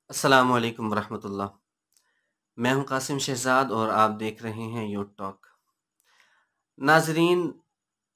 السلام علیکم ورحمۃ اللہ۔ میں ہوں قاسم شہزاد اور آپ دیکھ رہے ہیں یو ٹاک۔ ناظرین،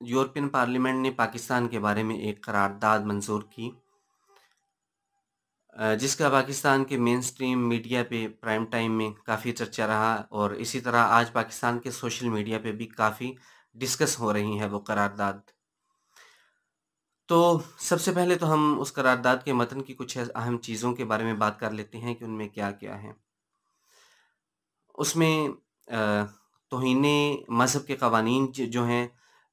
یورپین پارلیمنٹ نے پاکستان کے بارے میں ایک قرارداد منظور کی، جس کا پاکستان کے مین سٹریم میڈیا پہ پرائم ٹائم میں کافی چرچا رہا، اور اسی طرح آج پاکستان کے سوشل میڈیا پہ بھی کافی ڈسکس ہو رہی ہے وہ قرارداد۔ تو سب سے پہلے تو ہم اس قرارداد کے متن کی کچھ اہم چیزوں کے بارے میں بات کر لیتے ہیں کہ ان میں کیا کیا ہے۔ اس میں توہین مذہب کے قوانین جو ہیں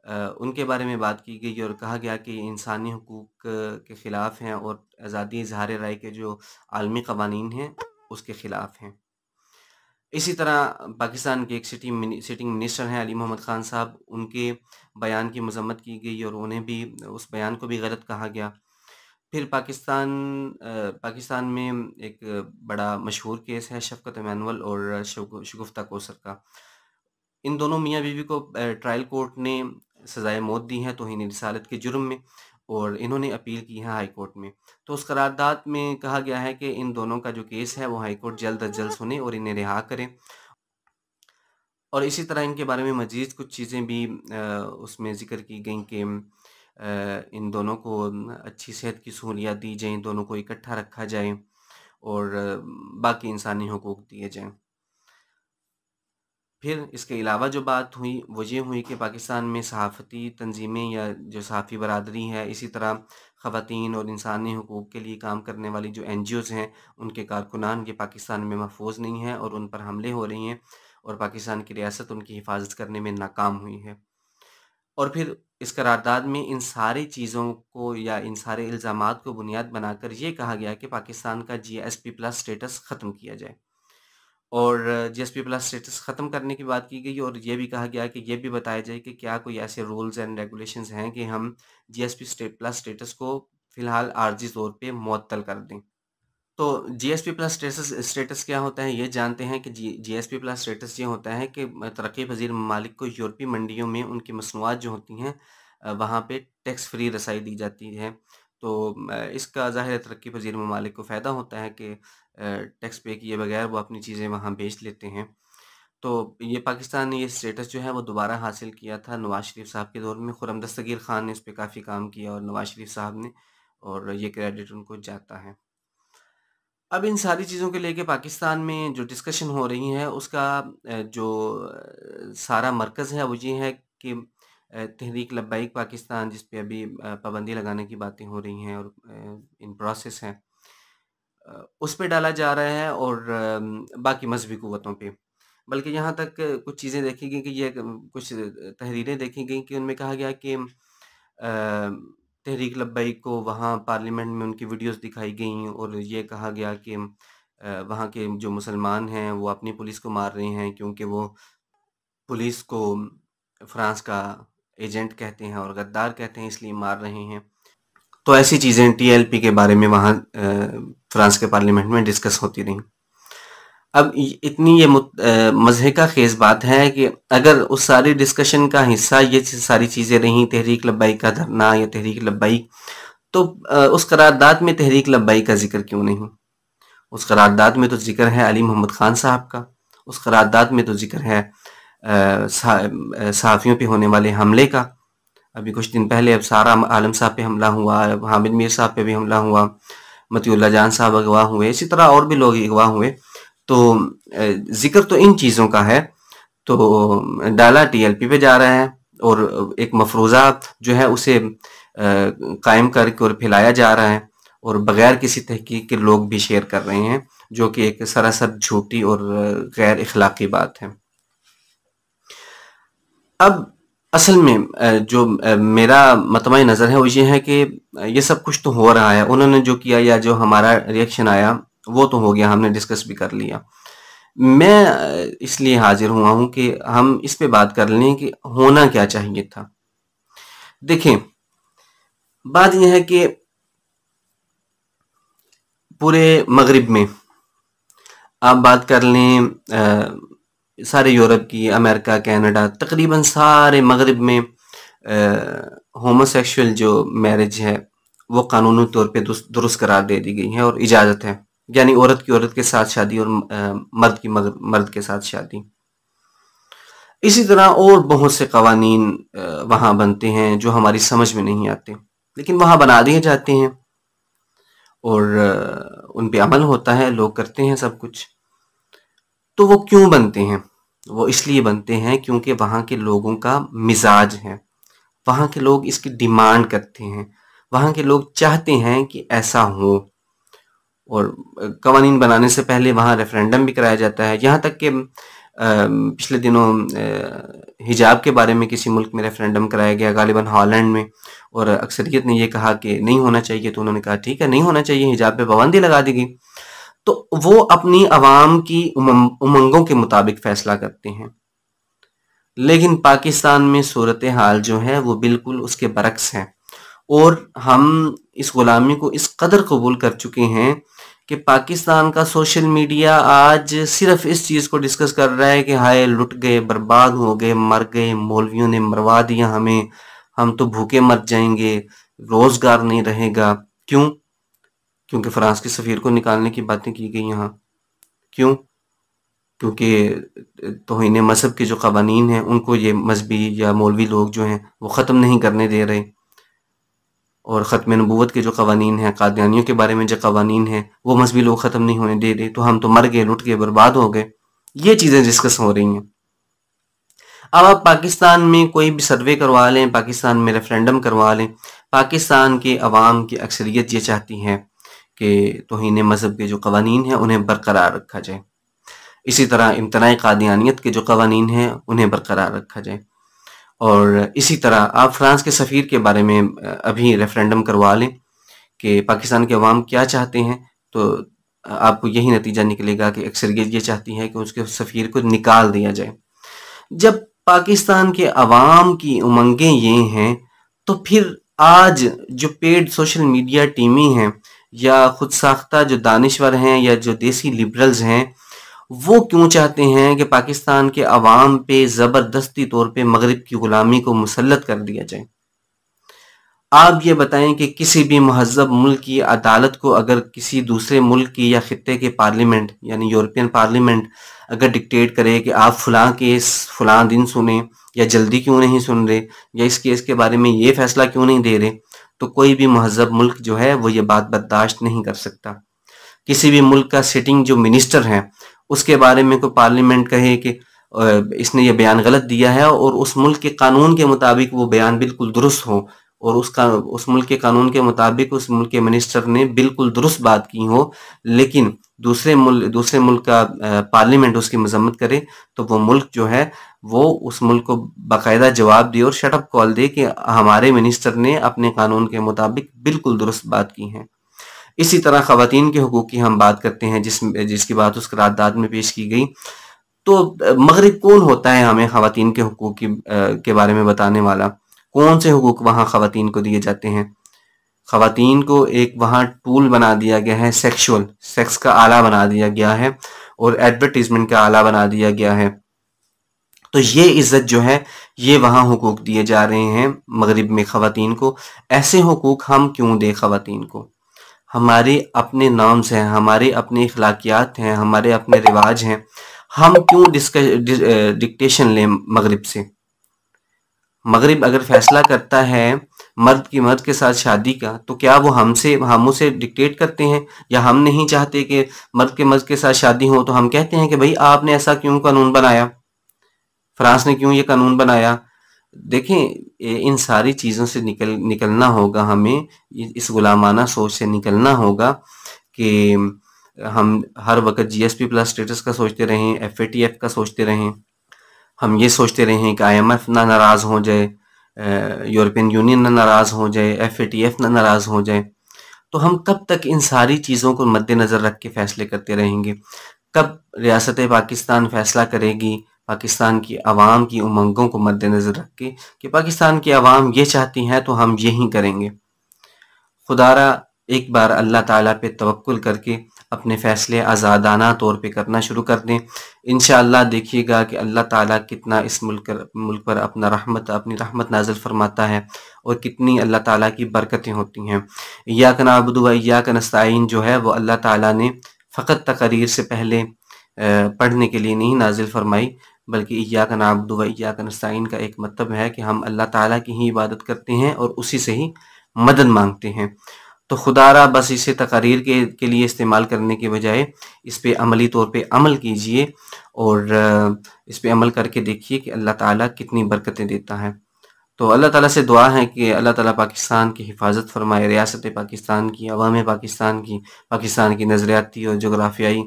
ان کے بارے میں بات کی گئی، اور کہا گیا کہ انسانی حقوق کے خلاف ہیں، اور آزادی اظہار رائے کے جو عالمی قوانین ہیں اس کے خلاف ہیں۔ اسی طرح پاکستان کے ایک سٹنگ منسٹر ہیں علی محمد خان صاحب، ان کے بیان کی مذمت کی گئی اور انہیں بھی اس بیان کو بھی غلط کہا گیا۔ پھر پاکستان میں ایک بڑا مشہور کیس ہے شفقت ایمانویل اور شگفتہ کوثر کا۔ ان دونوں میاں بیوی کو ٹرائل کورٹ نے سزائے موت دی ہے توہین رسالت کے جرم میں، اور انہوں نے اپیل کی ہے ہائی کورٹ میں۔ تو اس قرارداد میں کہا گیا ہے کہ ان دونوں کا جو کیس ہے وہ ہائی کورٹ جلد از جلد سنے اور انہیں رہا کرے، اور اسی طرح ان کے بارے میں مزید کچھ چیزیں بھی اس میں ذکر کی گئیں کہ ان دونوں کو اچھی صحت کی سہولیات دی جائیں، دونوں کو اکٹھا رکھا جائے، اور باقی انسانی حقوق دیے جائیں۔ پھر اس کے علاوہ جو بات ہوئی وہ یہ ہوئی کہ پاکستان میں صحافتی تنظیمیں یا جو صحافی برادری ہے، اسی طرح خواتین اور انسانی حقوق کے لیے کام کرنے والی جو این جی اوز ہیں، ان کے کارکنان یہ پاکستان میں محفوظ نہیں ہیں، اور ان پر حملے ہو رہی ہیں، اور پاکستان کی ریاست ان کی حفاظت کرنے میں ناکام ہوئی ہے۔ اور پھر اس قرارداد میں ان ساری چیزوں کو یا ان سارے الزامات کو بنیاد بنا کر یہ کہا گیا کہ پاکستان کا جی ایس پی پلس سٹیٹس ختم کیا جائے، اور جی ایس پی پلس سٹیٹس ختم کرنے کی بات کی گئی، اور یہ بھی کہا گیا کہ یہ بھی بتایا جائے کہ کیا کوئی ایسے رولز اینڈ ریگولیشنز ہیں کہ ہم جی ایس پی پلس سٹیٹس کو فی الحال عارضی طور پہ معطل کر دیں۔ تو جی ایس پی پلس سٹیٹس کیا ہوتا ہے یہ جانتے ہیں کہ جی ایس پی پلس سٹیٹس یہ ہوتا ہے کہ ترقی پذیر ممالک کو یورپی منڈیوں میں ان کی مصنوعات جو ہوتی ہیں وہاں پہ ٹیکس فری رسائی دی جاتی ہے۔ تو اس کا ظاہر ترقی پذیر ممالک کو فائدہ ہوتا ہے کہ ٹیکس پے کیے بغیر وہ اپنی چیزیں وہاں بیچ لیتے ہیں۔ تو یہ پاکستان نے یہ سٹیٹس جو ہے وہ دوبارہ حاصل کیا تھا نواز شریف صاحب کے دور میں۔ خرم دستگیر خان نے اس پہ کافی کام کیا اور نواز شریف صاحب نے، اور یہ کریڈٹ ان کو جاتا ہے۔ اب ان ساری چیزوں کے لے کے پاکستان میں جو ڈسکشن ہو رہی ہے اس کا جو سارا مرکز ہے وہ یہ ہے کہ تحریک لبیک پاکستان، جس پہ ابھی پابندی لگانے کی باتیں ہو رہی ہیں اور ان پروسیس ہے، اس پہ ڈالا جا رہا ہے، اور باقی مذہبی قوتوں پہ۔ بلکہ یہاں تک کچھ چیزیں دیکھی گئی کہ یہ کچھ تحریریں دیکھی گئیں کہ ان میں کہا گیا کہ تحریک لبیک کو وہاں پارلیمنٹ میں ان کی ویڈیوز دکھائی گئیں، اور یہ کہا گیا کہ وہاں کے جو مسلمان ہیں وہ اپنی پولیس کو مار رہے ہیں کیونکہ وہ پولیس کو فرانس کا ایجنٹ کہتے ہیں اور غدار کہتے ہیں، اس لیے مار رہے ہیں۔ تو ایسی چیزیں ٹی ایل پی کے بارے میں وہاں فرانس کے پارلیمنٹ میں ڈسکس ہوتی رہیں۔ اب اتنی یہ مضحکہ خیز بات ہے کہ اگر اس ساری ڈسکشن کا حصہ یہ ساری چیزیں رہیں، تحریک لبیک کا دھرنا یا تحریک لبیک، تو اس قرارداد میں تحریک لبیک کا ذکر کیوں نہیں؟ اس قرارداد میں تو ذکر ہے علی محمد خان صاحب کا، اس قرارداد میں تو ذکر ہے صحافیوں پہ ہونے والے حملے کا۔ ابھی کچھ دن پہلے اب سارا عالم صاحب پہ حملہ ہوا، حامد میر صاحب پہ بھی حملہ ہوا، مطیع اللہ جان صاحب اغوا ہوئے، اسی طرح اور بھی لوگ اغوا ہوئے۔ تو ذکر تو ان چیزوں کا ہے، تو ڈالا ٹی ایل پی پہ جا رہا ہے، اور ایک مفروضہ جو ہے اسے قائم کر کے اور پھیلایا جا رہا ہے، اور بغیر کسی تحقیق کے لوگ بھی شیئر کر رہے ہیں، جو کہ ایک سراسر جھوٹی اور غیر اخلاقی بات ہے۔ اب اصل میں جو میرا مطمع نظر ہے وہ یہ ہے کہ یہ سب کچھ تو ہو رہا ہے، انہوں نے جو کیا یا جو ہمارا ریئیکشن آیا وہ تو ہو گیا، ہم نے ڈسکس بھی کر لیا۔ میں اس لیے حاضر ہوا ہوں کہ ہم اس پہ بات کر لیں کہ ہونا کیا چاہیے تھا۔ دیکھیں، بات یہ ہے کہ پورے مغرب میں آپ بات کر لیں، سارے یورپ کی، امریکہ، کینیڈا، تقریباً سارے مغرب میں ہومو سیکشول جو میرج ہے وہ قانونی طور پہ درست قرار دے دی گئی ہے اور اجازت ہے، یعنی عورت کی عورت کے ساتھ شادی اور مرد کی مرد کے ساتھ شادی۔ اسی طرح اور بہت سے قوانین وہاں بنتے ہیں جو ہماری سمجھ میں نہیں آتے، لیکن وہاں بنا دیے جاتے ہیں اور ان پہ عمل ہوتا ہے، لوگ کرتے ہیں سب کچھ۔ تو وہ کیوں بنتے ہیں؟ وہ اس لیے بنتے ہیں کیونکہ وہاں کے لوگوں کا مزاج ہے، وہاں کے لوگ اس کی ڈیمانڈ کرتے ہیں، وہاں کے لوگ چاہتے ہیں کہ ایسا ہو۔ اور قوانین بنانے سے پہلے وہاں ریفرینڈم بھی کرایا جاتا ہے، یہاں تک کہ پچھلے دنوں حجاب کے بارے میں کسی ملک میں ریفرینڈم کرایا گیا، غالباً ہالینڈ میں، اور اکثریت نے یہ کہا کہ نہیں ہونا چاہیے، تو انہوں نے کہا ٹھیک ہے نہیں ہونا چاہیے، حجاب پہ پابندی لگا دی گئی۔ تو وہ اپنی عوام کی امنگوں کے مطابق فیصلہ کرتے ہیں، لیکن پاکستان میں صورتحال جو ہے وہ بالکل اس کے برعکس ہے، اور ہم اس غلامی کو اس قدر قبول کر چکے ہیں کہ پاکستان کا سوشل میڈیا آج صرف اس چیز کو ڈسکس کر رہا ہے کہ ہائے لٹ گئے، برباد ہو گئے، مر گئے، مولویوں نے مروا دیا ہمیں، ہم تو بھوکے مر جائیں گے، روزگار نہیں رہے گا۔ کیوں؟ کیونکہ فرانس کے سفیر کو نکالنے کی باتیں کی گئی یہاں۔ کیوں؟ کیونکہ توہین مذہب کے جو قوانین ہیں ان کو یہ مذہبی یا مولوی لوگ جو ہیں وہ ختم نہیں کرنے دے رہے، اور ختم نبوت کے جو قوانین ہیں، قادیانیوں کے بارے میں جو قوانین ہیں وہ مذہبی لوگ ختم نہیں ہونے دے رہے، تو ہم تو مر گئے، لٹ گئے، برباد ہو گئے۔ یہ چیزیں ڈسکس ہو رہی ہیں۔ اب آپ پاکستان میں کوئی بھی سروے کروا لیں، پاکستان میں ریفرینڈم کروا لیں، پاکستان کے عوام کی اکثریت یہ چاہتی ہے کہ توہین مذہب کے جو قوانین ہیں انہیں برقرار رکھا جائے۔ اسی طرح امتناع قادیانیت کے جو قوانین ہیں انہیں برقرار رکھا جائے۔ اور اسی طرح آپ فرانس کے سفیر کے بارے میں ابھی ریفرینڈم کروا لیں کہ پاکستان کے عوام کیا چاہتے ہیں، تو آپ کو یہی نتیجہ نکلے گا کہ اکثریت یہ چاہتی ہے کہ اس کے سفیر کو نکال دیا جائے۔ جب پاکستان کے عوام کی امنگیں یہ ہیں، تو پھر آج جو پیڈ سوشل میڈیا ٹیمیں ہیں یا خود ساختہ جو دانشور ہیں یا جو دیسی لبرلز ہیں، وہ کیوں چاہتے ہیں کہ پاکستان کے عوام پہ زبردستی طور پہ مغرب کی غلامی کو مسلط کر دیا جائے؟ آپ یہ بتائیں کہ کسی بھی مہذب ملک کی عدالت کو اگر کسی دوسرے ملک کی یا خطے کے پارلیمنٹ یعنی یورپین پارلیمنٹ اگر ڈکٹیٹ کرے کہ آپ فلاں کیس فلاں دن سنیں، یا جلدی کیوں نہیں سن رہے، یا اس کیس کے بارے میں یہ فیصلہ کیوں نہیں دے رہے، تو کوئی بھی مہذب ملک جو ہے وہ یہ بات برداشت نہیں کر سکتا۔ کسی بھی ملک کا سٹنگ جو منسٹر ہے اس کے بارے میں کوئی پارلیمنٹ کہے کہ اس نے یہ بیان غلط دیا ہے، اور اس ملک کے قانون کے مطابق وہ بیان بالکل درست ہو، اور اس ملک کے قانون کے مطابق اس ملک کے منسٹر نے بالکل درست بات کی ہو، لیکن دوسرے ملک کا پارلیمنٹ اس کی مذمت کرے، تو وہ ملک جو ہے وہ اس ملک کو باقاعدہ جواب دے اور شٹ اپ کال دے کہ ہمارے منسٹر نے اپنے قانون کے مطابق بالکل درست بات کی ہے۔ اسی طرح خواتین کے حقوق کی ہم بات کرتے ہیں، جس کی بات اس قرارداد میں پیش کی گئی، تو مغرب کون ہوتا ہے ہمیں خواتین کے حقوق کے بارے میں بتانے والا؟ کون سے حقوق وہاں خواتین کو دیے جاتے ہیں؟ خواتین کو ایک وہاں ٹول بنا دیا گیا ہے، سیکس کا آلہ بنا دیا گیا ہے، اور ایڈورٹیزمنٹ کا آلہ بنا دیا گیا ہے۔ تو یہ عزت جو ہے یہ وہاں حقوق دیے جا رہے ہیں مغرب میں خواتین کو۔ ایسے حقوق ہم کیوں دیں خواتین کو؟ ہمارے اپنے نارمز ہیں، ہمارے اپنے اخلاقیات ہیں، ہمارے اپنے رواج ہیں، ہم کیوں ڈکٹیشن لیں مغرب سے؟ مغرب اگر فیصلہ کرتا ہے مرد کے ساتھ شادی کا، تو کیا وہ ہم اسے ڈکٹیٹ کرتے ہیں؟ یا ہم نہیں چاہتے کہ مرد کے ساتھ شادی ہو، تو ہم کہتے ہیں کہ بھئی آپ نے ایسا کیوں قانون بنایا، فرانس نے کیوں یہ قانون بنایا؟ دیکھیں ان ساری چیزوں سے نکلنا ہوگا، ہمیں اس غلامانہ سوچ سے نکلنا ہوگا کہ ہم ہر وقت جی ایس پی پلس اسٹیٹس کا سوچتے رہیں، ایف اے ٹی ایف کا سوچتے رہیں، ہم یہ سوچتے رہیں کہ آئی ایم ایف نہ ناراض ہو جائے، یورپین یونین نہ ناراض ہو جائے، ایف اے ٹی ایف نہ ناراض ہو جائے۔ تو ہم کب تک ان ساری چیزوں کو مد نظر رکھ کے فیصلے کرتے رہیں گے؟ کب ریاست پاکستان فیصلہ کرے گی پاکستان کی عوام کی امنگوں کو مد نظر رکھ کے کہ پاکستان کی عوام یہ چاہتی ہیں تو ہم یہی کریں گے؟ خدا را ایک بار اللہ تعالیٰ پہ توکل کر کے اپنے فیصلے آزادانہ طور پہ کرنا شروع کر دیں۔ انشاءاللہ دیکھیے گا کہ اللہ تعالیٰ کتنا اس ملک پر اپنی رحمت نازل فرماتا ہے، اور کتنی اللہ تعالیٰ کی برکتیں ہوتی ہیں۔ ایاک نعبد و ایاک نستعین جو ہے وہ اللہ تعالیٰ نے فقط تقاریر سے پہلے پڑھنے کے لیے نہیں نازل فرمائی، بلکہ ایاک نعبد و ایاک نستعین کا ایک مطلب ہے کہ ہم اللہ تعالیٰ کی ہی عبادت کرتے ہیں اور اسی سے ہی مدد مانگتے ہیں۔ تو خدا را بس اسے تقاریر کے لیے استعمال کرنے کے بجائے اس پہ عملی طور پہ عمل کیجئے، اور اس پہ عمل کر کے دیکھیے کہ اللہ تعالیٰ کتنی برکتیں دیتا ہے۔ تو اللہ تعالیٰ سے دعا ہے کہ اللہ تعالیٰ پاکستان کی حفاظت فرمائے، ریاست پاکستان کی، عوام پاکستان کی، پاکستان کی نظریاتی اور جغرافیائی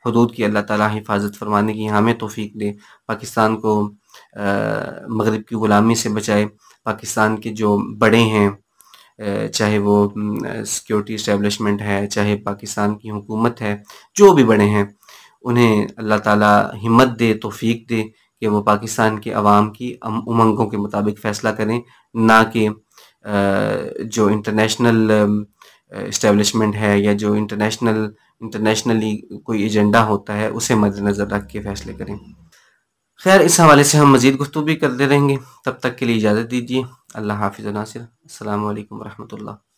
حدود کی اللہ تعالیٰ حفاظت فرمانے کی ہمیں توفیق دے، پاکستان کو مغرب کی غلامی سے بچائے، پاکستان کے جو بڑے ہیں، چاہے وہ سیکیورٹی اسٹیبلشمنٹ ہے، چاہے پاکستان کی حکومت ہے، جو بھی بڑے ہیں، انہیں اللہ تعالیٰ ہمت دے، توفیق دے کہ وہ پاکستان کے عوام کی امنگوں کے مطابق فیصلہ کریں، نہ کہ جو انٹرنیشنل اسٹیبلشمنٹ ہے یا جو انٹرنیشنلی کوئی ایجنڈا ہوتا ہے اسے مد نظر رکھ کے فیصلے کریں۔ خیر، اس حوالے سے ہم مزید گفتگو بھی کرتے رہیں گے، تب تک کے لیے اجازت دیجیے۔ اللہ حافظ و ناصر۔ السلام علیکم ورحمۃ اللہ۔